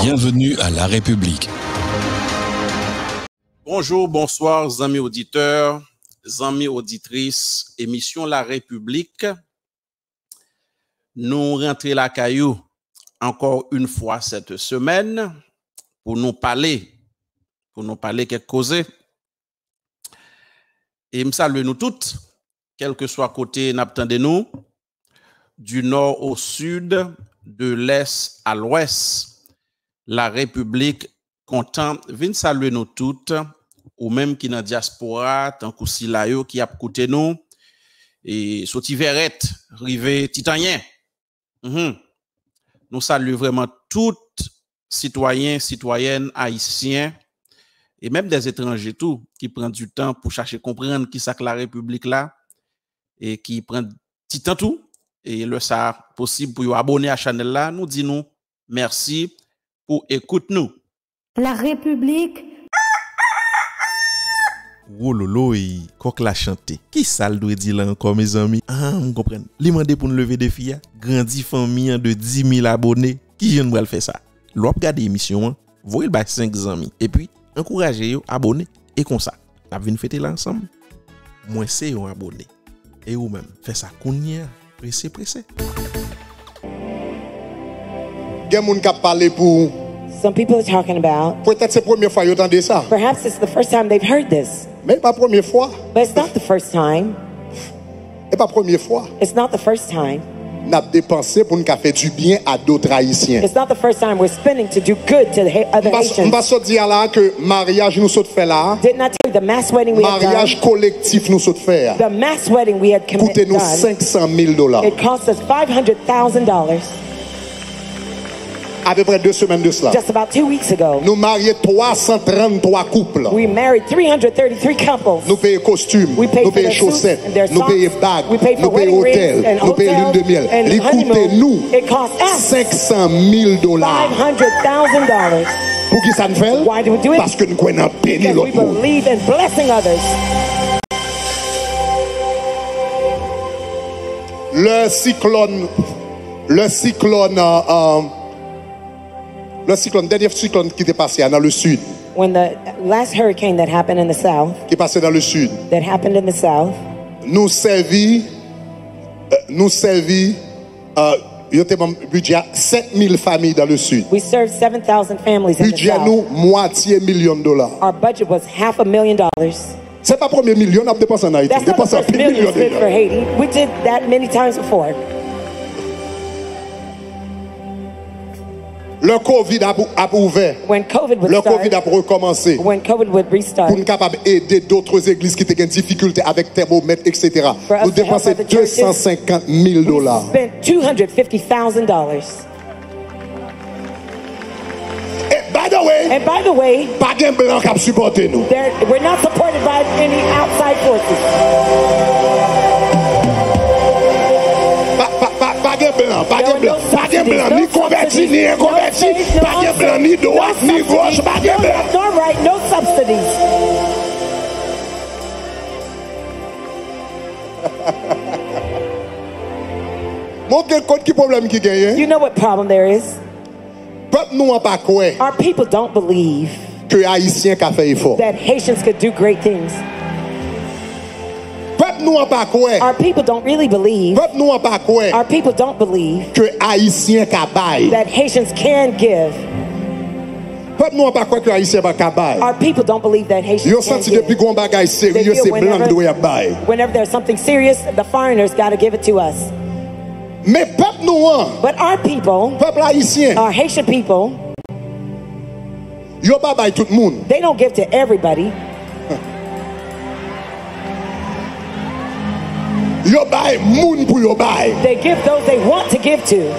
Bienvenue à la République. Bonjour, bonsoir, amis auditeurs, amis auditrices, émission La République. Nous rentrons la caillou encore une fois cette semaine pour nous parler quelque chose. Et me salue nous toutes, quel que soit côté n'attendez nous, du nord au sud, de l'est à l'ouest. La République content vin saluer nous toutes ou même qui dans diaspora tant que Silayo qui a coûté nous et sorti verrette rivé titanien. Nous saluons vraiment toutes citoyens, citoyennes haïtiens et même des étrangers tout qui prennent du temps pour chercher comprendre qui ça que la République là et qui prennent petit temps tout et le ça possible pour vous abonner à la chaîne là, nous disons merci pour écouter nous. La République. Oh lolo, coq la chanté. Qui ça le doit dire là encore mes amis? Vous comprenez. Li mandé pour nous lever des filles, grandi famille de 10 000 abonnés. Qui vient nous faire ça? L'op regarder émission, voyez le 5 amis et puis encouragez yo abonner et comme ça. N'a vinn fêter là ensemble. Moi c'est un abonné. Et ou même fait ça kounya, pressé. Gen k'ap parler pour Some people are talking about, peut-être c'est première fois yo tande ça. perhaps it's the first time they've heard this, Mais pas première fois. but it's not the first time. Et pas première fois. It's not the first time. N'a dépensé pour nous faire du bien à d'autres haïtiens. It's not the first time we're spending to do good to the other On Haitians. va se dire là que mariage nous saute faire là. Didn't I tell you the mass wedding we had Mariage done? collectif nous saute faire. The mass wedding we had Coûtez nous done, $500,000. it cost us $500,000 À peu près 2 semaines de cela. just about 2 weeks ago. Nous marions 333 couples. We married 333 couples. Nous payons costumes, We paid nous for payons their suits chaussettes, and their nous socks. payons bagues, We paid for nous payons wedding rings hôtel, and nous payons lune de hotels miel. and Les honeymoon. coûtez nous It cost us $500,000. $500,000. Pour qui ça nous fait? Why do we do it? Parce que nous croyons bénir Because we l'autre monde. believe in blessing others. Le cyclone, dernier cyclone qui était passé dans le sud, When the last hurricane that happened in the south, qui est passé dans le sud, nous il y a un budget 7,000 familles dans le sud. we served 7,000 families in the Budget south. nous, moitié $1,000,000. Our budget was $500,000. C'est pas premier million, on a dépensé en Haïti. That's not the Dépensé first $1 million million spent for déjà. Haiti. We did that many times before. Le Covid a ouvert. When COVID would Le Covid start, a recommencé. when COVID would restart, Pour nous capables d'aider d'autres églises qui étaient en difficulté avec thermomètre, etc. For us Nous to help dépensons other churches, $250,000. we spent $250,000. Et by the way, And by the way, pas de blanc qui a supporté nous. we're not supported by any outside forces. Pas de blanc, pas de blanc, pas de blanc, ni converti, ni inconverti, pas de blanc, ni droite, ni gauche, pas de blanc. No right, no subsidies. Mon quel compte qui problème qui gagne? You know what problem there is? Peuple nous en pas quoi Our people don't believe que haïtien qui a fait effort. that Haitians could do great things. Peuple nous en pas quoi. Our people don't really believe. Peuple nous en pas quoi Our people don't believe que haïtien qui a bail. that Haitians can give. Peuple nous en pas quoi que haïtien va ka bail. Our people don't believe that Yo Haitians can senti depuis give. qu'on bagay sérieux c'est blanc qui doit y bail. Whenever there's something serious, the foreigners got to give it to us. Mais peuple nous en, But our people, peuple haïtien, our Haitian people, yo pas bail tout le monde. they don't give to everybody. Yo bail moun pour yo bail. They give those they want to give to.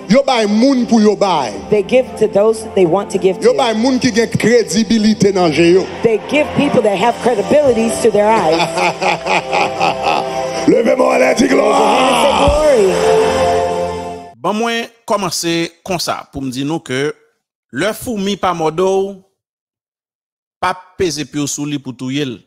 Yo bail moun pour yo bail. They give to those they want to give Yo to. bail moun qui gen crédibilité dans jeu yo. They give people that have credibilities to their eyes. Levez-moi la And say gloire. glory. Bon, moi, commencer comme ça, pour me dire nous que le fourmi pas modo, pas peser pied sous lui pour tout yel.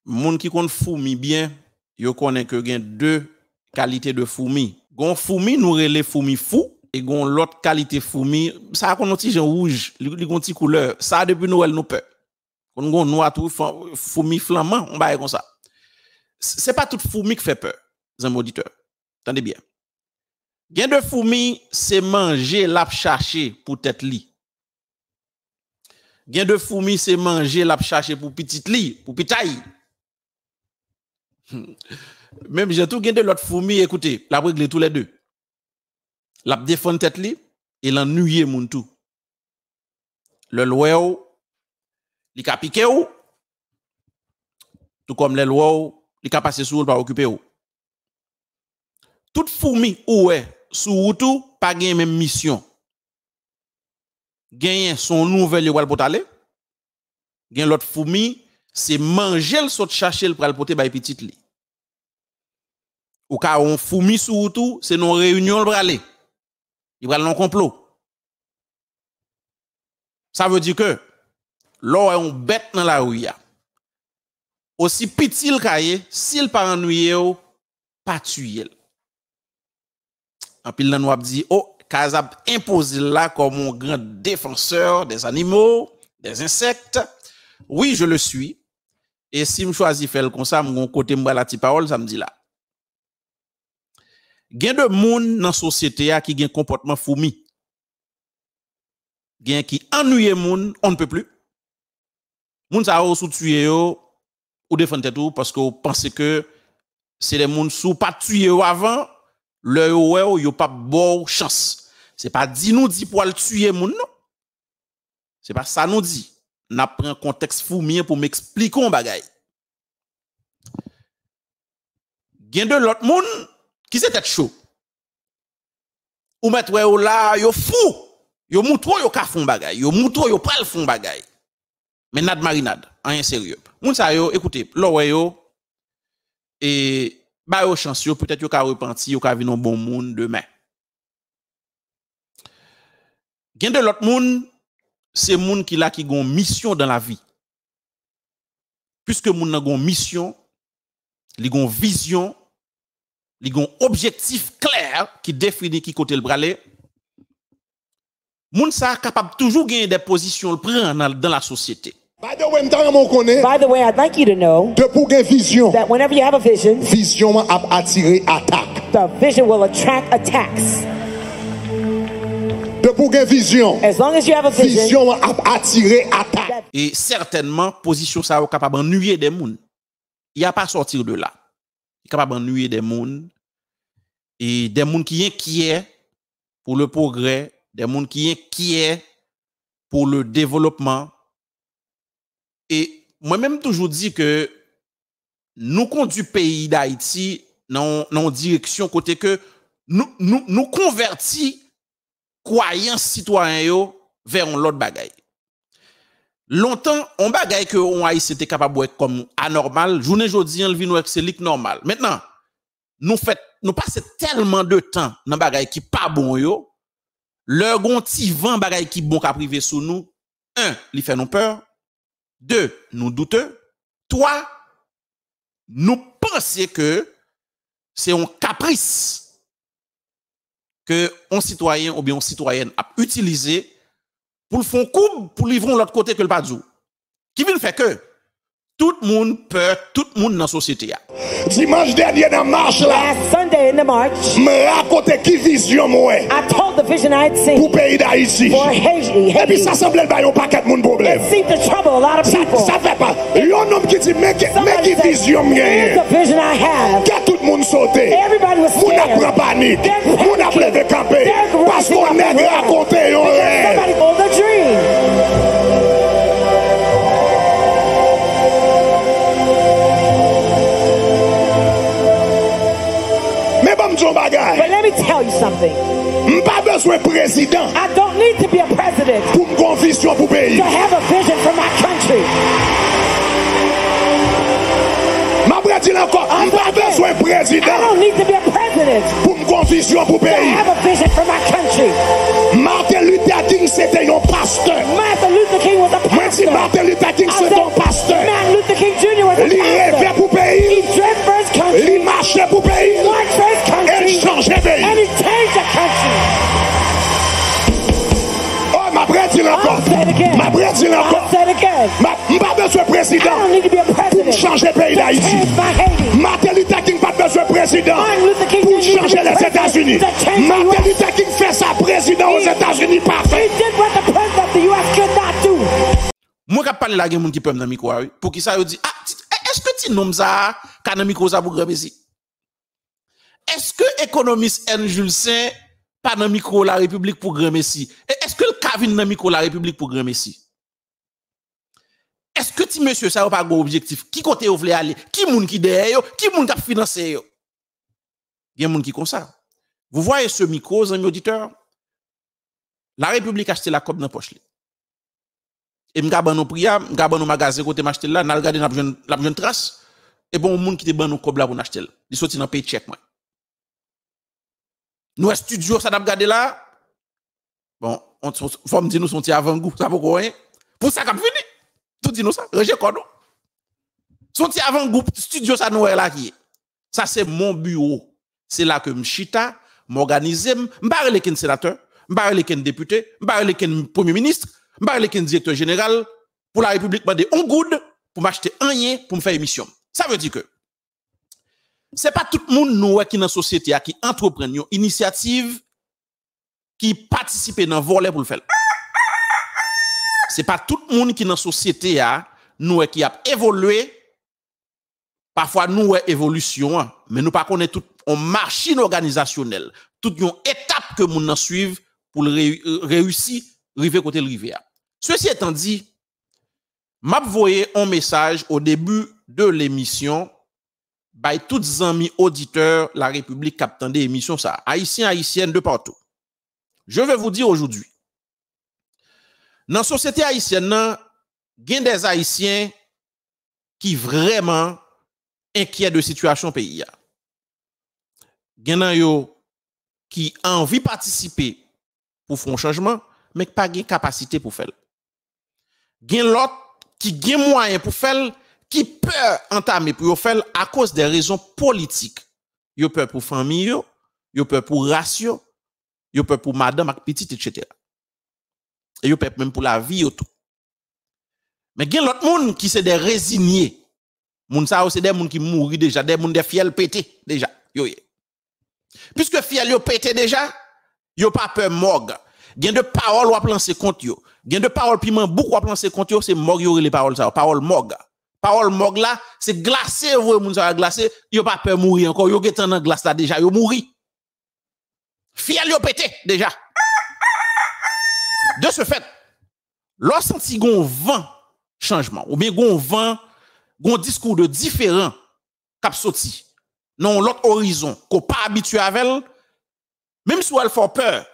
Moun qui kon fourmi bien, yo connaît que gen deux qualité de fourmi. Gon fourmi nous relè fourmi fou et gon l'autre qualité fourmi, ça a un petit jaune rouge, li gon petit couleur. Ça depuis Noël nous peur. On gon noir tout fourmi flamand, on bail comme ça. C'est pas toute fourmi qui fait peur, les auditeurs. Attendez bien. Gen de fourmi, c'est manger, l'a chercher pour tête li. Gen de fourmi, c'est manger, l'a chercher pour petite li, pour pitaille. Même j'ai tout gen de l'autre fourmi, écoutez, la règle tous les deux. La défendre tête li, et l'ennuyer moun tout. Le loyau, li ka piqué ou, tout comme le loyau, li ka passe sous ou pas occuper ou. Toute fourmi ou est sous tout pas gen même mission. Gen son nouvelle yo pour aller. Gen l'autre fourmi c'est manger le saute chercher le pral porter bay petite li. Ou ka on fourmi sous tout c'est non réunion le bralé. Il pral non complot. Ça veut dire que l'on est on bête dans la rue ya. Aussi petit le cahier s'il pas ennuyé ou pas tuer. En pile, nous avons dit, oh, Kazab impose là comme un grand défenseur des animaux, des insectes. Oui, je le suis. Et si je choisis faire comme ça, mon côté m'ba la petite parole, ça me dit là. Gen de moun dans la société qui gen comportement fourmi. Gen qui ennuie moun, on ne peut plus. Moun sa ou sou tuye yo, ou défendre tout parce que vous pensez que c'est des moun sou pas tuye yo avant. Le yo yo pas bon chance. C'est pas dit nous dit pour le tuer moun non. C'est pas ça nous dit. N'a pris un contexte fourmi pour m'expliquer un bagay. Gen de l'autre moun qui c'est tête chaud. Ou mettre yo là yo fou. Yo moutro yo ka fon bagay. Yo moutro yo pral fon bagay. Mais nad marinade, rien sérieux. Moun sa yo écoutez, lo yo et ba yo chance yo peut-être yo ka repenti yo ka vinn un bon monde demain. Gen de l'autre monde c'est monde qui là qui gon mission dans la vie. Puisque monde nan gon mission, li gon vision, li gon objectif clair qui définit qui côté le bralé. Monde ça capable toujours gagner des positions le prendre dans la société. By the way, I'd like you to know that whenever you have a vision, the vision will attract attacks. As long as you have a vision, et certainement, position ça est capable d'ennuyer des gens. Il n'y a pas sortir de là. Il est capable d'ennuyer des gens. Et des gens qui sont inquiets pour le progrès, des gens qui sont inquiets pour le développement. Et moi-même toujours dit que nous conduisons le pays d'Haïti dans une direction côté que nous convertis croyants citoyens vers l'autre bagaille. Longtemps, on bagaille que on Haïti était capable d'être comme anormal, journée jodi on vinn c'est lik normal. Maintenant, nous passons tellement de temps dans bagaille qui pas bon yo, leur gon ti vent bagaille qui bon ka privé sous nous. 1, li fait nous peur. 2, nous douteux. 3, nous pensons que c'est un caprice que un citoyen ou bien une citoyenne a utilisé pour le fond coup pour livrer l'autre côté que le pas dou. Qui vient faire que tout le monde peur, tout le monde dans la société. Dimanche dernier dans marche là. Last Sunday in the march, Me raconte qui vision moi I told the vision I had seen pour pays d'Haïti. for Haiti. Et puis ça semble ba yon paquet de monde problème. It seemed to trouble a lot of people. Ça fait pas. Yon homme qui dit mais qui Somebody said, vision here's m'gagne. the vision I have. Que tout le monde sauté. Everybody was Moun a scared. pris panique. They're Moun a levé campé. They're Parce rising qu'on up est and raconté yon because rêve. somebody told the dream. Mais bon m'don bagay. But let me tell you something. M'pas besoin président I don't need to be a president pour m'gon vision pour pays. to have a vision for my country. M'a dit encore, m'pas besoin I président don't need to be a president pour m'gon vision pour to pays. have a vision for my country. Martin Luther King c'était un pasteur. Martin Luther King was a Moi si pastor. Martin Luther King I c'est said, un pasteur. Martin Luther King Jr. was a Il rêvait pastor. pour He pays. dreamt for his country. Il marchait pour pays. Marched for his encore. Ma Brésil encore. Pas besoin de président pour changer le pays d'Haïti. Martin Luther King pas besoin de président pour changer les États-Unis. Martin Luther King fait sa président aux États-Unis parfait. Moi qui parle la gens qui peuvent dans micro pour qui ça yo dit est-ce que tu nommes ça dans micro ça pour grand ici? Est-ce que économiste N. Jules Saint pas dans micro la République pour grand Messi? Est-ce que le Kavin dans micro la République pour grand Messi? Est-ce que ti monsieur ça pas gros objectif? Qui côté vous voulez aller? Qui moun qui derrière yo? Qui moun qui financer yo? Il y a moun qui comme ça. Vous voyez ce micro, amis auditeurs? La République a acheté la coupe dans poche li. Et m'ga ban nou priya, m'ga ban nou magasin côté m'acheter là, n'a regarder n'a besoin trace. Et bon moun qui te ban nou coupe là pour n'acheter. Il sorti dans paycheck moi. Nous studio ça n'a regardé là. Bon, on faut me dire nous sont avant-goût, ça pourquoi hein? Pour ça qu'a fini. Tout dit nous ça, Roger Cordo. Sont avant-goût studio ça nous là qui. Ça c'est mon bureau. C'est là que m'chita, m'organiser, m'barre ken sénateur, m'barre ken député, m'barre ken premier ministre, m'barre ken directeur général pour la République demander on good pour m'acheter un yen pour me faire émission. Ça veut dire que c'est pas tout le monde nous qui dans la société qui entreprend une initiative qui participe dans volet pour le faire. C'est pas tout le monde qui dans la société nous qui a évolué. Parfois nous évolution mais nous pas connaît tout en machine organisationnelle, toute une étape que nous suivre pour réussir river côté le rivière. Ceci étant dit, m'a voyé un message au début de l'émission by tous amis auditeurs la République qui attendent émission ça, haïtiens haïtiennes de partout. Je vais vous dire aujourd'hui, dans la société haïtienne, il y a des haïtiens qui vraiment inquiets de situation pays. Il y en a qui ont envie de participer pour faire un changement, mais qui n'ont pas de capacité pour faire. Il y a l'autre qui ont moyen pour faire, qui peut entamer pour faire à cause des raisons politiques. Ils ont peur pour famille, ils ont peur pour race, ils ont peur pour madame, petite, etc. Et ils ont peur même pour la vie. Mais il y a l'autre monde qui sont des résignés. Moun sa c'est des moun qui mouri déjà, des moun des fiel pété déjà. Puisque fiel yo pété déjà, yo pas peur morgue. Gen de parole ou lancer compte yo. Gen de parole piment beaucoup ou lancer compte yo, c'est morgue yo les paroles ça, parole morgue. Parole morgue là, c'est glacé vous moun sa glacé, yo pas peur mourir encore, yo getan dans glace là déjà, yo mouri. Fiel yo pété déjà. De ce fait, lorsque senti gon vent changement ou bien gon vent gon discours de différent cap sorti non l'autre horizon qu'on pas habitué avec elle, même si elle fait peur,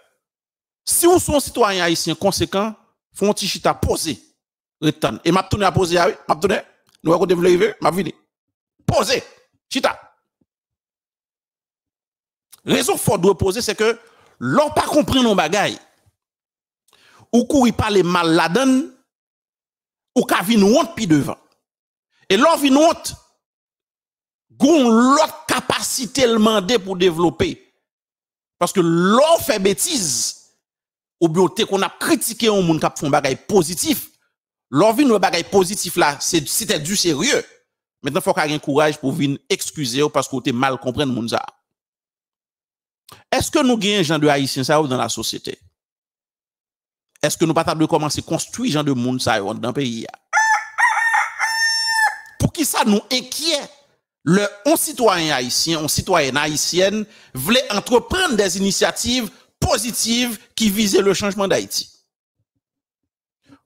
si vous sont citoyen haïtien conséquent font petit chita poser retan et m'a tourner à poser m'a tourner nous va côté lever m'a vini poser chita raison fort de poser c'est que l'on pas comprendre nos bagaille ou courir parler mal la donne ou ka vinn honte pi devant. Et l'on vinn honte, gon l'autre capacité le demander pour développer. Parce que l'on fait bêtise, ou bien qu'on a critiqué un monde qui font bagay positif, l'on vinn un bagay positif là, c'était du sérieux. Maintenant faut qu'il y ait courage pour venir excuser parce que vous mal comprendre monde ça. Est-ce que nous gagnons gens de haïtiens ça dans la société? Est-ce que nous pas de commencer à construire gens de monde ça dans le pays? Pour qui ça nous inquiète? Un citoyen haïtien, une citoyenne haïtienne voulait entreprendre des initiatives positives qui visaient le changement d'Haïti.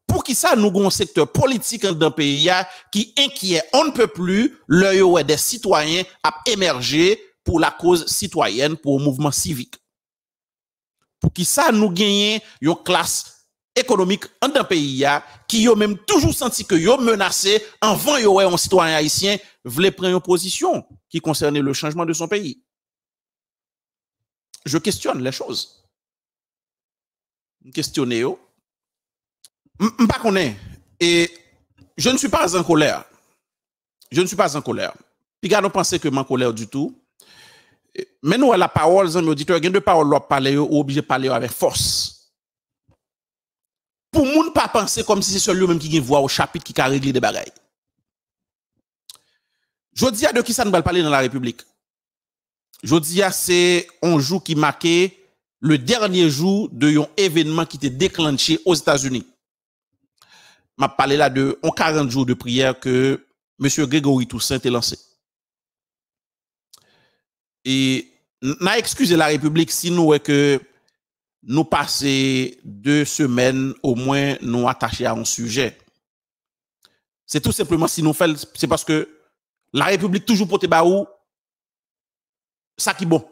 Pour qui ça nous avons un secteur politique dans le pays qui inquiète, on ne peut plus l'œil des citoyens à émerger pour la cause citoyenne, pour le mouvement civique. Pour qui ça nous gagnons une classe économique dans le pays qui ont même toujours senti que yo menacé avant yo un citoyen haïtien voulait prendre une position qui concernait le changement de son pays. Je questionne les choses. Questionner yo. M'pas connaît et je ne suis pas en colère. Je ne suis pas en colère. Puis gars nous penser que m'en colère du tout. Mais nous la parole amis auditeurs, gain de parole l'op parler ou obligé parler avec force. pour moun pas penser comme si c'est seul lui-même qui a voix au chapitre qui a réglé des bagailles. Jodi a de qui ça nous va parler dans la République. Jodi a c'est un jour qui marquait le dernier jour de un événement qui était déclenché aux États-Unis. M'a parlé là de 40 jours de prière que monsieur Grégory Toussaint a lancé. Et n'a excusé la République si nous est que nous passer 2 semaines au moins nous attacher à un sujet. C'est tout simplement si nous faisons, c'est parce que la République toujours porte baou ça qui bon.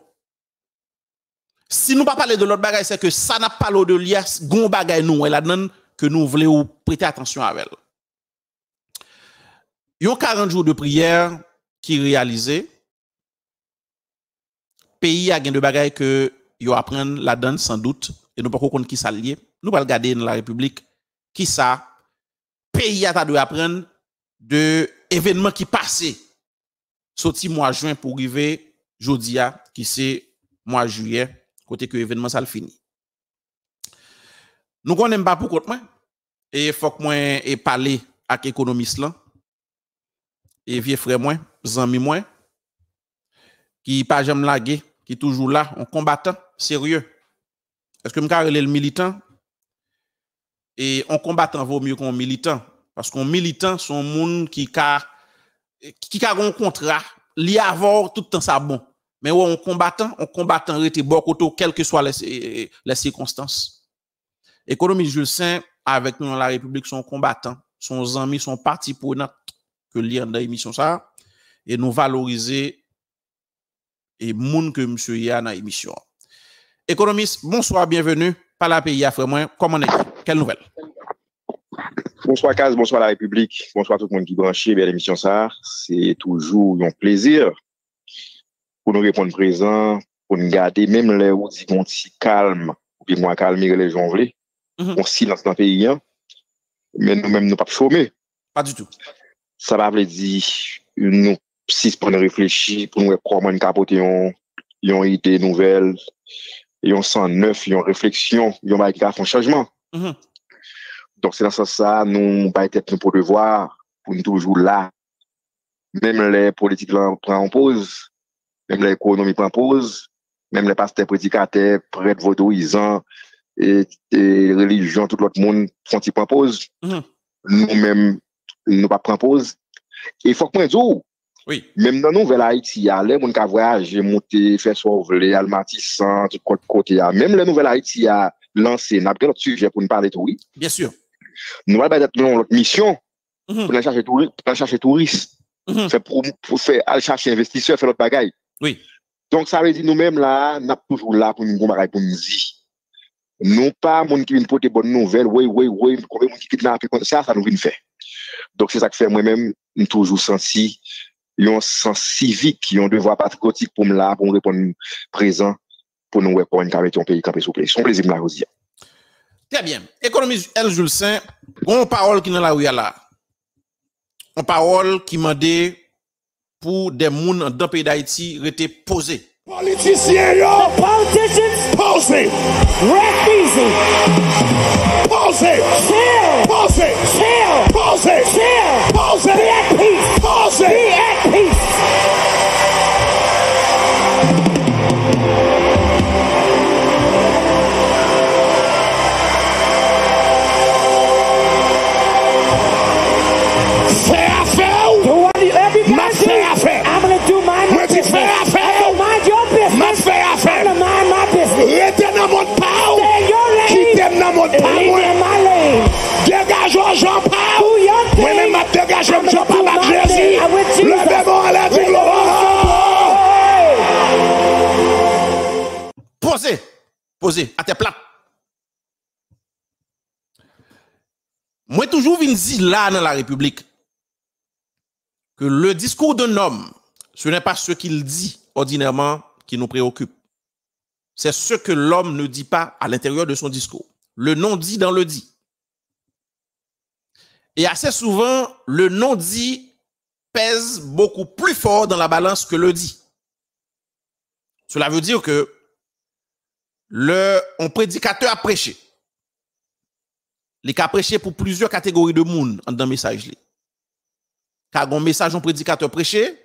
Si nous pas parler de l'autre bagaille, c'est que ça n'a pas l'eau de lias, gon bagaille nous là dedans que nous voulons prêter attention à elle. Yon 40 jours de prière qui réalisé, pays a gain de bagaille que yo apprendre la donne sans doute et nous pas connaître qui ça lié. Nous pas regarder dans la République qui ça pays a ta de apprendre de événements qui passé sorti mois juin pour arriver jodia qui c'est mois juillet côté que événement ça le fini. Nous connaissons pas pour compte moi et faut que moi et parler avec économiste là et vieux frère moi, zami moi qui pas jamais lagué, qui toujours là, un combattant sérieux. Est-ce que me carré le militant et un combattant vaut mieux qu'un militant parce qu'un militant son monde qui a un contrat, li avoir tout le temps ça bon. Mais ouais, un combattant rete bon côté quelles que soient les circonstances. Économiste Jules Saint avec nous dans la République sont combattants, sont amis, sont partie prenante que lire dans l'émission ça et nous valoriser et moun que monsieur y a dans l'émission. Économiste, bonsoir, bienvenue par la pays frère moi. Comment est-ce? Quelle nouvelle? Bonsoir Kaz, bonsoir la République, bonsoir tout le monde qui branché bien l'émission ça. C'est toujours un plaisir pour nous répondre présent, pour nous garder même les où dit qu'on si calme ou bien moins calmer les gens veulent. On silence dans le pays, mais nous-mêmes nous pas chômer. Pas du tout. Ça va veut dire nous si pour nous réfléchir, pour nous comment nous capoter une idée nouvelle, une 109, une réflexion, une va faire un changement. Donc c'est dans ce sens ça nous pas être pour devoir pour nous toujours là. Même les politiques prennent en pause, même l'économie prend en pause, même les pasteurs prédicateurs, prêtres vaudouisants et religions, tout l'autre monde font ils prendre pause. Nous-mêmes nous pas prendre pause. Et il faut que moi dise oui. Même dans nouvelle Haïti, il y a les gens qui voyagent, monter, faire sauver, Almatissan, tout côté. Même les nouvelles Haïti a lancé, n'a pas d'autre sujet pour nous parler de oui. Bien sûr. Nous allons être dans notre mission pour aller chercher touristes, pour faire aller chercher investisseurs, faire notre bagaille. Oui. Donc ça veut dire nous-mêmes là, nous sommes toujours là pour nous bagaille pour nous dire. Non pas moun qui vient porter bonne nouvelle, oui, combien moun qui kidnappe comme ça nous vient faire. Donc c'est ça que fait moi-même, nous toujours senti un sens civique, un devoir patriotique pour me là, pour me répondre présent, pour nous répondre qu'avec ton pays campé souple. C'est un plaisir de la dire. Très bien. Économiste El Jules Saint, on parole qui dans la rue là. On parole qui m'a dit pour des moun dans le pays d'Haïti rester posé. Politiciens, yo! The politicians, Posez! rest easy. Posez! Chill. Posez! Chill. Posez! Chill. Posez! Be at peace. Posez! Be at peace. Fais affaire! Do whatever you Ma gotta fais do. affaire! I'm gonna do my Moi, tu business. fais affaire! I'm gonna mind your Ma business. fais I'm affaire! gonna mind my business. Restez dans mon pas! Stay in your lane. Quittez dans mon And pas! leave in my lane. Dégagez Jean Do Paul! your thing. Moi-même, ma dégage I'm Jean gonna do Paul avec my Jésus! thing. I'm with Jesus. Levez-moi à la Posé. Posé. À tes plats. Moi, toujours vinn dire là dans la République que le discours d'un homme, ce n'est pas ce qu'il dit ordinairement qui nous préoccupe. C'est ce que l'homme ne dit pas à l'intérieur de son discours. Le non-dit dans le dit. Et assez souvent, le non-dit pèse beaucoup plus fort dans la balance que le dit. Cela veut dire que un prédicateur a prêché. il a prêché pour plusieurs catégories de monde dans le message. Car un message, un prédicateur prêché,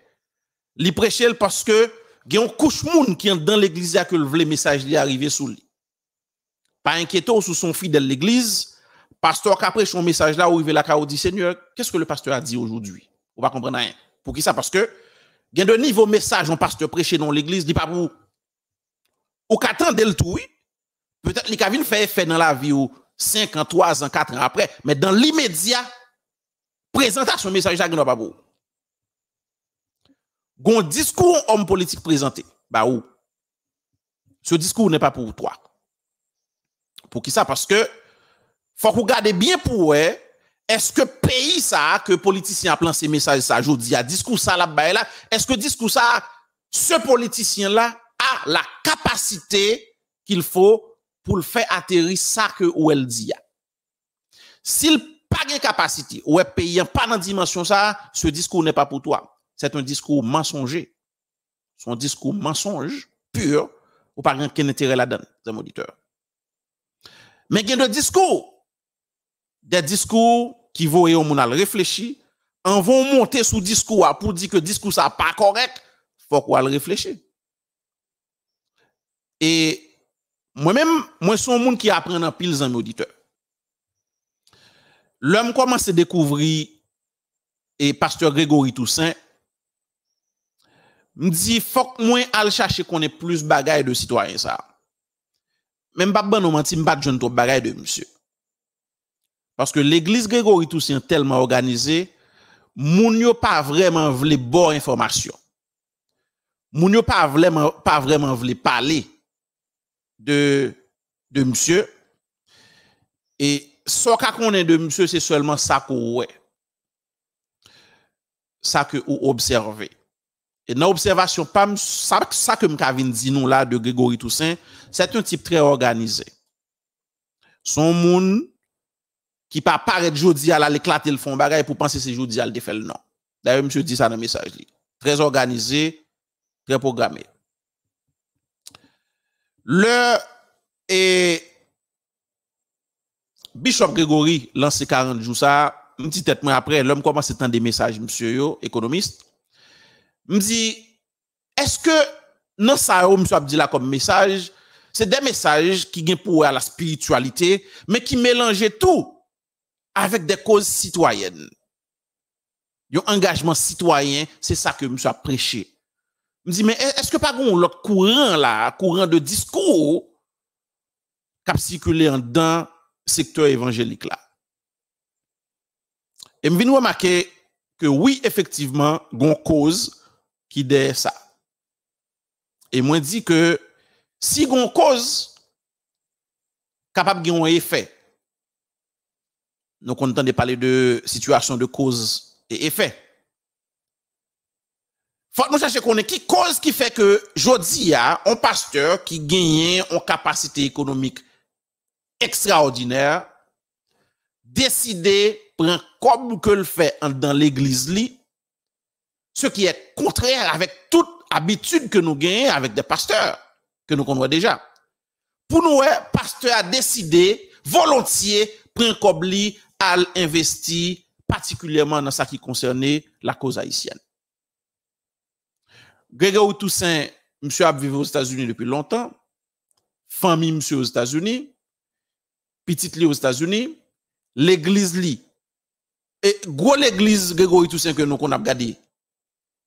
il prêche parce que il y a une couche monde qui est dans l'église que le message lui arrivé sous lui. Pas inquiétant sous son fidèle l'église, pasteur qui a prêché son message là où il la dit Seigneur, qu'est-ce que le pasteur a dit aujourd'hui? On va comprendre rien. Pour qui ça? Parce que il y a de niveau message un pasteur prêché dans l'église, dit pas pour ou qu'attendre le tout, peut-être qu'il a vu faire effet dans la vie ou 5 ans, 3 ans, 4 ans après, mais dans l'immédiat, présentation message là, pas pour. Gon discours homme politique présenté, bah ou. Ce discours n'est pas pour toi. Pour qui ça? Parce que faut qu'on garde bien pour est-ce que pays ça que politicien a lancé message ça aujourd'hui a discours ça là est-ce que discours ça ce politicien là a la capacité qu'il faut pour le faire atterrir ça que ou elle dit. S'il pas de capacité ou est payant pas dans dimension ça, ce discours n'est pas pour toi. C'est un discours mensonger. C'est un discours mensonge pur ou pas aucun intérêt là-dedans, les auditeurs. Mais il y a des discours qui vont et on a réfléchi, en vont monter sous discours pour dire que discours ça pas correct, faut qu'on le réfléchir. Et moi-même, moi suis un monde qui apprend en pile les auditeurs. L'homme commence à découvrir et pasteur Grégory Toussaint me dit faut que moi aller chercher qu'on ait plus bagaille de citoyens ça. Même pas bon menti me pas jeune trop bagaille de monsieur. Parce que l'église Grégory Toussaint tellement organisée, moun yo pas vraiment vle bonne information. Moun yo pas vraiment vle parler de monsieur. Et ce qu'on est de monsieur, c'est seulement ça qu'on ouais. Ça que ou observer. Et dans l'observation, ça que m'kavin dit nous là de Grégory Toussaint, c'est un type très organisé. Son moun qui pas paraître jodi à l'éclater le fond bagaille pour penser c'est jodi à le défait le non. D'ailleurs monsieur dit ça dans le message li. Très organisé, très programmé. Le et Bishop Grégory lancé 40 jours ça, une petite tête moi après l'homme commence à tendre des messages monsieur yo économiste. Me dit est-ce que non ça monsieur a dit là comme message, c'est des messages qui gagnent pour la spiritualité mais qui mélangent tout avec des causes citoyennes. Un engagement citoyen, c'est ça que monsieur a prêché. Me dit mais est-ce que pas gon l'autre courant de discours qui circuler dans secteur évangélique là. Et me vinn remarquer que oui effectivement gon cause qui derrière ça. Et moi dit que si gon cause capable gen un effet. Nous comptons de parler de situation de cause et effet. Faut nous chercher qu'on est qui cause qui fait que jodi a un pasteur qui gagne une capacité économique extraordinaire décider prendre comme que le fait dans l'église li, ce qui est contraire avec toute habitude que nous gagnons avec des pasteurs que nous connaissons déjà. Pour nous, pasteur a décidé volontiers prendre comme li à investir particulièrement dans ce qui concernait la cause haïtienne. Grégory Toussaint, monsieur a vécu aux États-Unis depuis longtemps, famille monsieur aux États-Unis, petite li aux États-Unis, l'église li, et gros l'église Grégory Toussaint que nous qu'on a regardé,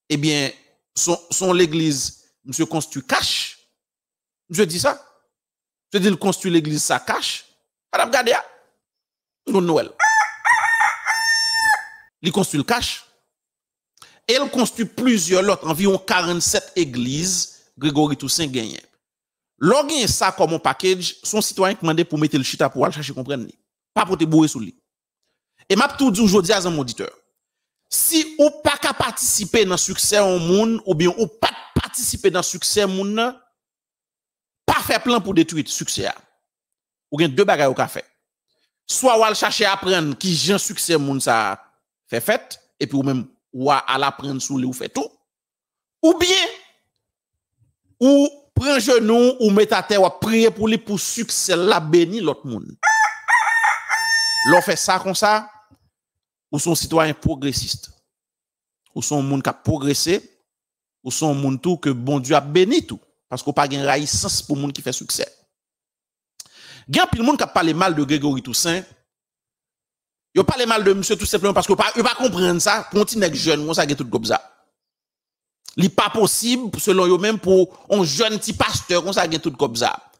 eh bien, son l'église, monsieur construit cash. Monsieur dit ça. Je dis, il construit l'église, ça cash. On a regardé, Noël. Il construit le cash. Et il construit plusieurs autres, environ 47 églises, Grégory Toussaint gagne. L'on gagne ça comme un package, son citoyen qui demande pour mettre le chita pour aller chercher comprendre. Pas pour te bourrer sous lui. Et m'a tout dit aujourd'hui à un auditeur. Si ou pas qu'à participer dans le succès au monde, ou bien ou pas participer dans le succès au monde, pas faire plan pour détruire le succès. Ou bien deux bagages au café. Soit ou aller chercher à apprendre qui j'ai succès au monde ça fait, et puis ou même ou à l'apprendre sous lui ou fait tout. Ou bien, ou prend genou, ou met à terre, ou prier pour lui pour succès la béni l'autre monde. l'on fait ça comme ça, ou sont citoyens progressistes, ou sont monde qui a progressé, ou sont monde tout que bon Dieu a béni tout, parce qu'on pas gain raïssance pour monde qui fait succès. Gen pile monde qui a parlé mal de Grégory Toussaint. Yo parle mal de monsieur tout simplement parce que yo pas comprendre ça pour un petit nèg jeune, on ça gen tout comme ça. Li pas possible selon yo même pour un jeune petit pasteur, on ça gen tout comme ça.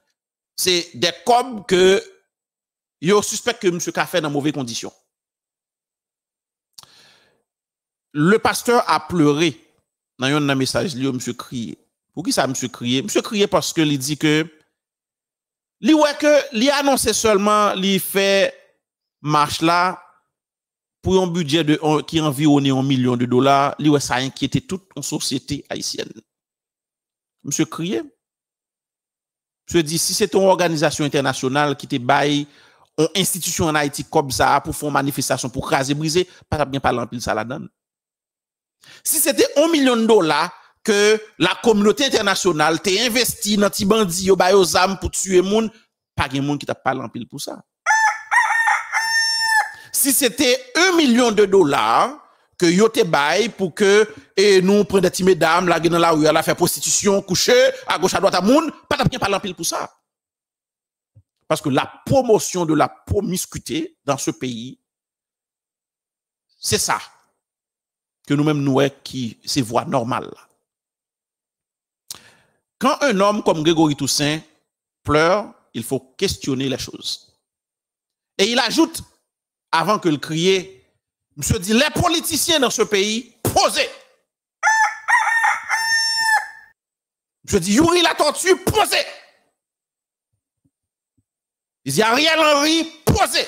C'est des cob que yo suspecte que monsieur ka fait dans mauvaises conditions. Le pasteur a pleuré dans un message li monsieur crié. Pour qui ça monsieur crié? Monsieur crié parce que il dit que li ouais que li annonce seulement li fait marche là pour un budget qui environne $1 million, li ouais ça inquiétait toute une société haïtienne. Monsieur crié. Monsieur dit si c'est une organisation internationale qui te baille une institution en Haïti comme ça pour faire une manifestation pour craser briser, pas bien parler en pile ça la donne. Si c'était $1 million que la communauté internationale t'a investi dans ti bandi yo ba yo zam pour tuer moun, pas gen moun qui t'a parlé en pile pour ça. Si c'était $1 million que yo te bail pour que nous prendre des petits mesdames la dans la rue la faire prostitution coucher à gauche à droite à moun, pas bien parler en pile pour ça. Parce que la promotion de la promiscuité dans ce pays, c'est ça que nous-mêmes nous qui c'est voie normale. Quand un homme comme Grégory Toussaint pleure, il faut questionner les choses. Et il ajoute, avant que le crier, monsieur dit, les politiciens dans ce pays, posez. Monsieur dit, Yuri la tortue, posez. Il dit, Ariel Henry, posez.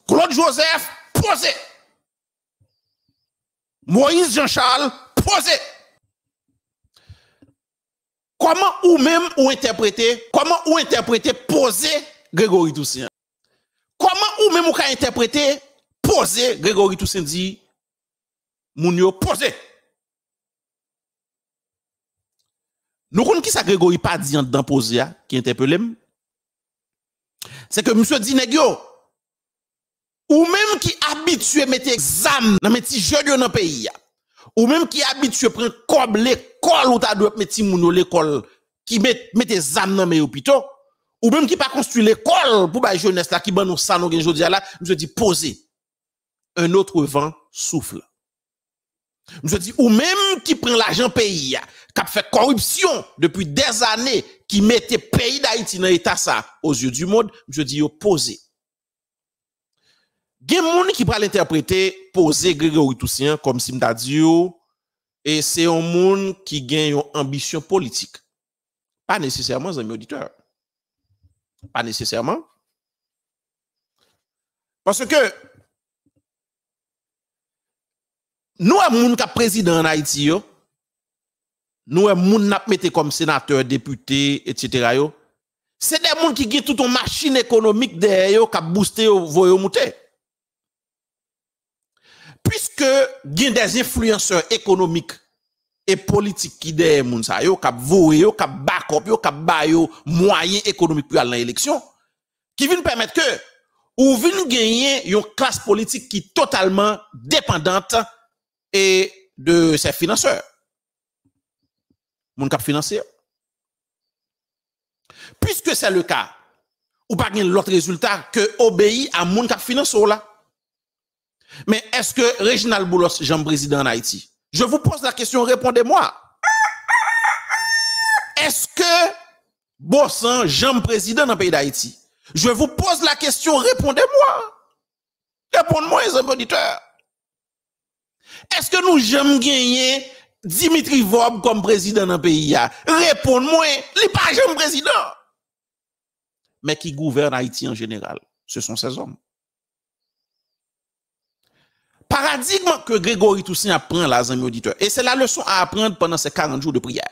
Claude Joseph, posez. Moïse Jean-Charles, posez. Comment ou même ou interpréter poser Grégory Toussaint? Comment ou même ou interpréter poser Grégory Toussaint dit Mounio poser? Nous connaissons qui ça Grégory pas dit en dedans poser qui interpelle? C'est que monsieur dit nèg yo ou même qui habitué mettre exam dans mes petits jeunes dans le pays. Ou même qui habitué prendre comme l'école ou ta doit mettre moun l'école qui mette des âmes dans mes hôpitaux ou même qui pas construit l'école pour ba jeunesse là qui ban nous ça nous gen jodi là je dis poser un autre vent souffle. Je dis ou même qui prend l'argent pays qui a fait corruption depuis des années qui mettait pays d'Haïti dans état ça aux yeux du monde, je dis poser. Gen moun qui pral interpréter poser Grégory Toussaint comme si m'ta dit et c'est un moun qui gagne une ambition politique. Pas nécessairement amis auditeurs. Pas nécessairement. Parce que nous a moun qui président en Haïti yo, nous a moun n'a mette comme sénateur, député, etc. yo. C'est des moun qui gagne toute une machine économique derrière yo qui booster voyo monter. Puisque il y a des influenceurs économiques et politiques qui derrière moun sa yo k'ap voye yo k'ap backup yo k'ap ba yo moyen économique pour aller dans l'élection qui viennent permettre que ou viennent gagner une classe politique qui est totalement dépendante et de ses financeurs moun k'ap financer. Puisque c'est le cas ou pas gagne l'autre résultat que obéit à moun k'ap financer là. Mais est-ce que Reginald Boulos, Jean président en Haïti? Je vous pose la question, répondez-moi. Est-ce que Bossan, Jean président dans le pays d'Haïti? Je vous pose la question, répondez-moi. Répondez-moi, les auditeurs. Est-ce que nous j'aime gagner Dimitri Vob comme président dans le pays? Répondez-moi, il n'est pas Jean président. Mais qui gouverne Haïti en général? Ce sont ces hommes. Paradigme que Grégory Toussaint apprend là, amis auditeurs. Et c'est la leçon à apprendre pendant ces 40 jours de prière.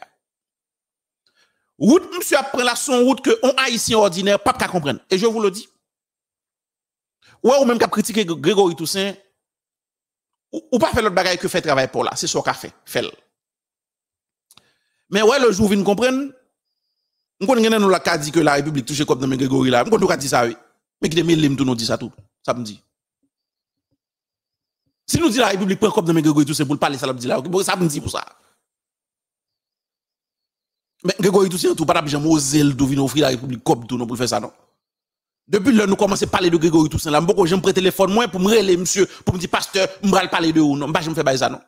Route, monsieur apprend la son route que on haïtien ordinaire, pas qu'à comprendre. Et je vous le dis. Ou même qu'à critiquer Grégory Toussaint, ou pas faire l'autre bagaille que fait travail pour là. C'est ça qu'a fait. Fait. Mais ouais, le jour où vous comprendre, on connaît nous la dit que la République touche comme dans Grégory là. On connaît dit ça oui. Mais qui te tout nous dit ça tout. Ça me dit. Si nous dit la République prend comme de Grégory Toussaint pour parler ça me dit là. Ça me dit pour ça. Mais Grégory Toussaint tout pas jamais osé le venir offrir la République comme tout non pour faire ça non. Depuis là nous commençons à parler de Grégory Toussaint là, beaucoup j'aime prêter téléphone moi pour me relayer monsieur pour me dire pasteur, m'bral parler de ou non, pas j'aime faire ça non.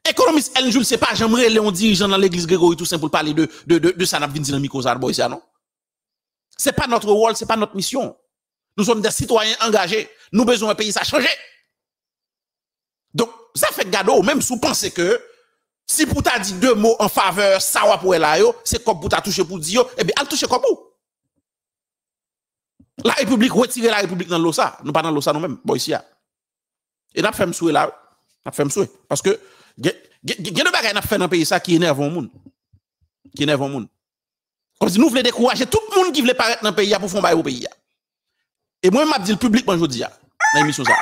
Économiste El Jules c'est pas j'aime relayer un dirigeant dans l'église Grégory Toussaint pour parler de ça n'a vinn dans micro ça boy ça non. C'est pas notre rôle, c'est pas notre mission. Nous sommes des citoyens engagés, nous besoin un pays ça changer. Donc ça fait gado même si vous pensez que si pour t'a dit deux mots en faveur, ça va pour là yo, c'est comme pour t'a touché pour dire et bien elle touche comme vous. La République retirer la République dans l'eau ça, nous pas dans l'eau ça nous même, bon ici. Et n'a fait me souhait là, n'a fait me souhait parce que gen de bagay n'a fait dans pays ça qui énerve au monde. Qui énerve au monde. Comme si nous voulons décourager tout le monde qui veut paraître dans le pays pour faire bail au pays. Et moi m'a dit le public moi jodi dans l'émission ça.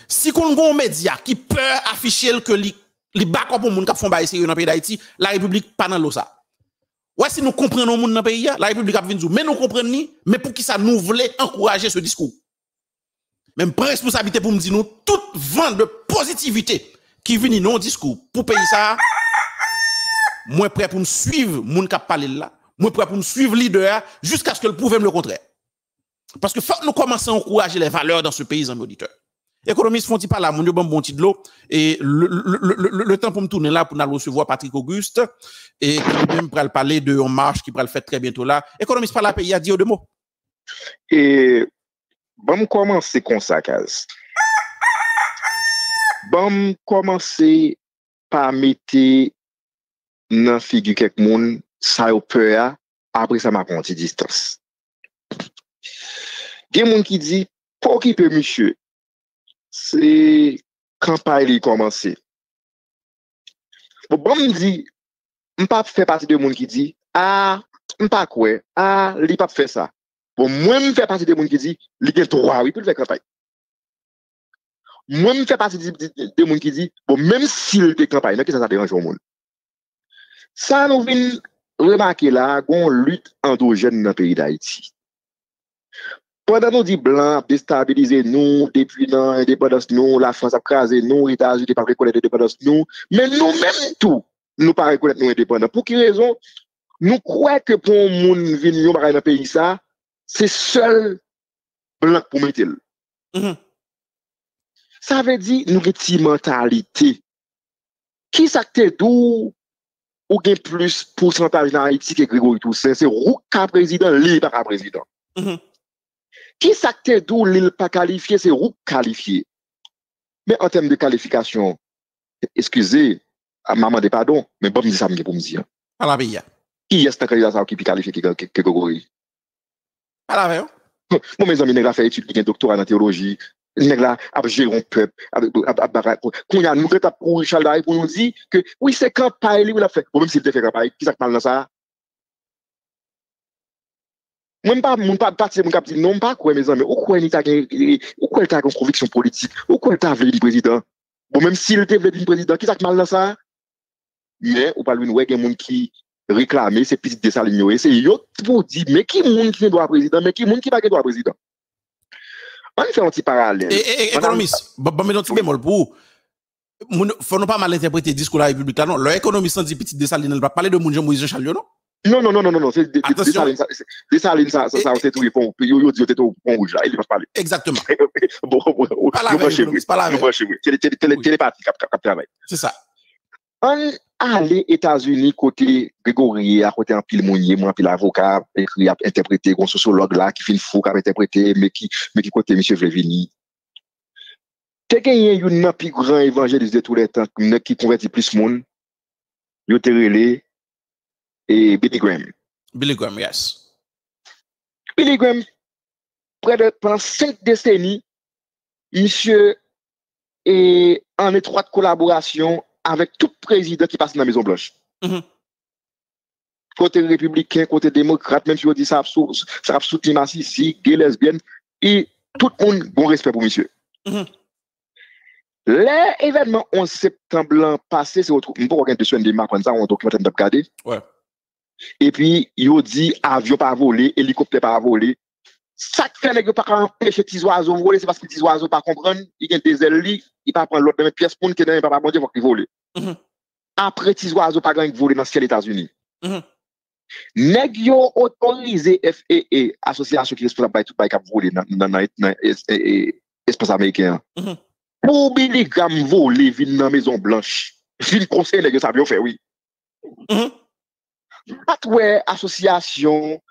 Si qu'on a un média qui peut afficher que les back pour monde qui font bail sérieux dans le pays d'Haïti, la République pas dans l'eau ça. Ouais, si nous comprenons le monde dans le pays, la République a venu nous, mais nous comprenons ni, mais pour qui ça nous voulait encourager ce discours. Même pas responsabilité pour me dire nous, toute vente de positivité qui vient dans le discours pour payer ça, moi prêt pour me suivre, moun qui parle là, moi prêt pour me suivre leader jusqu'à ce que le prouve le contraire. Parce que faut que nous commençons à encourager les valeurs dans ce pays, en auditeur. Économistes font-ils pas là, mon Dieu, bon petit de l'eau, et le temps pour me tourner là, pour nous recevoir Patrick Auguste, et qui même pour parler de En Marche, qui va le faire très bientôt là. Économistes par la pays, a dit deux mots. Et, bon, commencer comme ça, Kaz. Bon, commencer par mettre dans figure quelques monde, ça au peur, après ça m'a compté distance. Il y a des gens qui disent, pour qui peut monsieur, c'est campagne qui commence. Bon, me dit, je pas faire partie de gens qui dit, ah, je pas quoi, ah, il pas faire ça. Bon, moi, je fais partie de gens qui dit, il a droit, oui, pour faire campagne. Moi, je fais partie de gens qui dit, bon, même s'il fait campagne, qu'est-ce que ça dérange au monde? Ça, nous venons remarquer là, qu'on lutte endogène dans le pays d'Haïti. Pendant nous dit blanc, déstabiliser nous, depuis l'indépendance nous, la France a crasé nous, les États-Unis pas reconnaître l'indépendance nous, mais nous-mêmes tout, nous pas reconnaître nous indépendants. Pour quelle raison? Nous croyons que pour un monde venir dans le pays ça, c'est seul blanc pour mettre. Ça veut dire nous avons une mentalité. Qui s'acte d'où ou gain plus pourcentage dans Haïti que Grégory Toussaint, c'est Rouka président, lui pas président. Qui s'acte d'où l'île pas qualifié, c'est Rouk qualifié. Mais en termes de qualification, excusez, maman de pardon, mais bon, me dit ça pour me dire. À la veille. Qui est-ce qui peut qualifier que Grégory? À la veille. Moi, mes amis, ils ont fait études, ils ont doctorat en théologie, ils ont géré un peuple, qu'on y a nous, pour Richard Daï, pour nous dire que oui, c'est campagne, il a fait. Bon, même s'il te fait campagne, qui s'acte mal dans ça? Moi, mon pas parti, mon cap dit non, pas quoi, mes amis. Ou quoi, il t'a une conviction politique? Ou quoi, il t'a voulu le président? Bon, même s'il te voulu le président, qui s'acte mal dans ça? Mais, ou pas lui, nous, il y a des gens qui réclament, c'est petit Dessalines, c'est yo pour dire, mais qui monde qui doit président, mais qui monde qui va doit président? On fait un petit parallèle. Économiste, mais un petit bémol pour. Faut ne pas mal interpréter le discours de la République, non? L'économiste dit petit Dessalines, elle va parler de mon Moïse Chalio, non? Non, c'est Dessalines, ça, c'est tout, il dit, c'est tout, rouge, là, il va parler. Exactement. Bon, pas la même, télépathie, cap travail. C'est ça. On allait États-Unis côté Grégory, à côté un pile mounier, un pile avocat, écrit, interprété, un sociologue là, qui fait une fou, qui a interprété, mais qui côté M. Vlevini. T'es gagné une plus grand évangéliste de tous les temps, qui convertit plus de monde, il te relé, et Billy Graham. Billy Graham, yes. Billy Graham, pendant 5 décennies, monsieur est en étroite collaboration avec tout président qui passe dans la Maison Blanche. Côté républicain, côté démocrate, même si on dit ça a soutenu Sissi, gay, lesbienne, et tout le monde bon respect pour monsieur. L'événement 11 septembre passé, c'est autre. On peut regarder sur des maps, ça, on documente de regarder. Ouais. Et puis, il dit avion pas volé, hélicoptère pas volé. Ça fait que pas empêcher petits oiseaux voler, c'est parce que petits oiseaux pas comprendre, il y a des ailes, il pas prendre l'autre même pièce pour que il pas manger faut qu'il vole. Après petits oiseaux pas gang voler dans le ciel États-Unis. Nèg yo autorisé FAA, association qui est responsable de tout bail cap voler dans espace américain. Pour Billy Graham voler vinn dans Maison Blanche. Vinn conseil nèg ça bien fait oui. Pas ouais association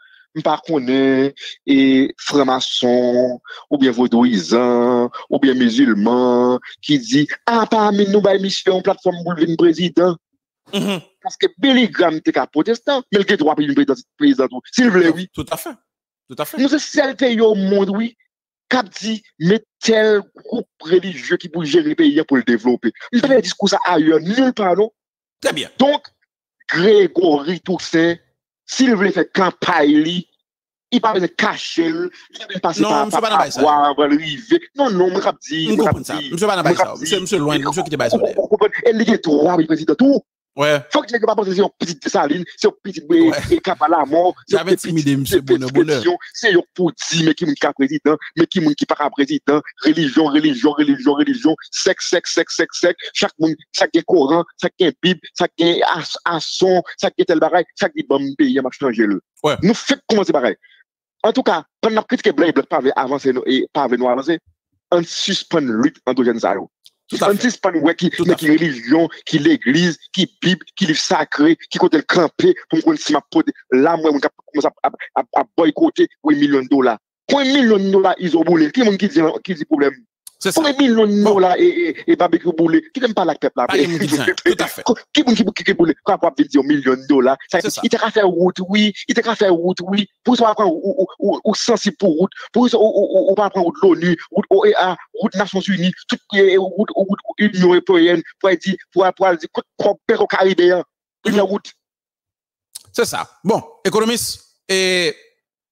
pas connaît et franc-maçon ou bien vaudouisant ou bien musulman qui dit ah pas amener nous ba mission plateforme pour venir président parce que Billy Graham était un protestant mais il a droit pour une président s'il veut oui tout à fait nous c'est seul pays au monde oui cap dit mais tel groupe religieux qui pour gérer le pays pour le développer il fait un discours ça ailleurs nulle part non très bien donc Grégory Toussaint s'il veut faire campagne, il pas besoin de cacher, il pas passer par voir, arriver. Non, je dis. Je comprends ça. Monsieur pas dans ça. Monsieur loin, monsieur qui te baisse. Elle est droit, le président tout. Ouais. Faut que tu ne pas penser sur petite saline, sur petite et cap à la mort. J'avais intimidé monsieur Bonheur. C'est yo pour dire mais qui mon président, mais qui mon qui pas président, religion, sexe, chaque monde, chaque Coran, chaque Bible, chaque asson, chaque tel bagaille, chaque bon pays m'a changer le. Nous fait commencer pareil. En tout cas, pendant que critique blanc pas avancer et pas venir avancer, on suspend lutte endogène ça yo. On suspend ouais qui religion, qui l'église, qui Bible, qui livre sacré, qui côté le camper pour qu'on si m'a là moi on commence à boycotter $1 million. $1 million ils ont boulé. Qui dit problème? C'est ça. $1 million et barbecue boulé. Qui n'aime pas la peuple là? Tout à fait. Qui boulé? Quand on dit $1 million, il t'a faire route, oui. Il t'a faire route, oui. Pour ça, ou sensible pour route. Pour ça, on va prendre route l'ONU, route OEA, route Nations Unies, toute route Union européenne, pour dire, pour dire, quoi, au Caribéen. Une route. C'est ça. Bon, économiste, et,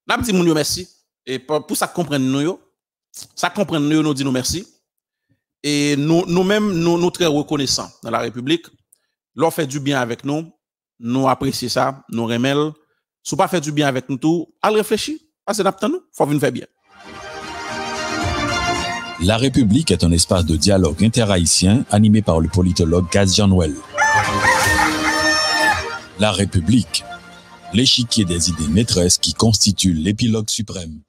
n'a pas dit mon merci. Et pour ça comprendre nous, ça comprend nous dit nous merci et nous-mêmes nous très reconnaissants dans la République. L'on fait du bien avec nous apprécions ça, nous remel. Si pas fait du bien avec nous tout, allez réfléchir parce que n'attend nous, faut venir faire bien. La République est un espace de dialogue interhaïtien animé par le politologue Gaz Jean-Noël. La République, l'échiquier des idées maîtresses qui constitue l'épilogue suprême.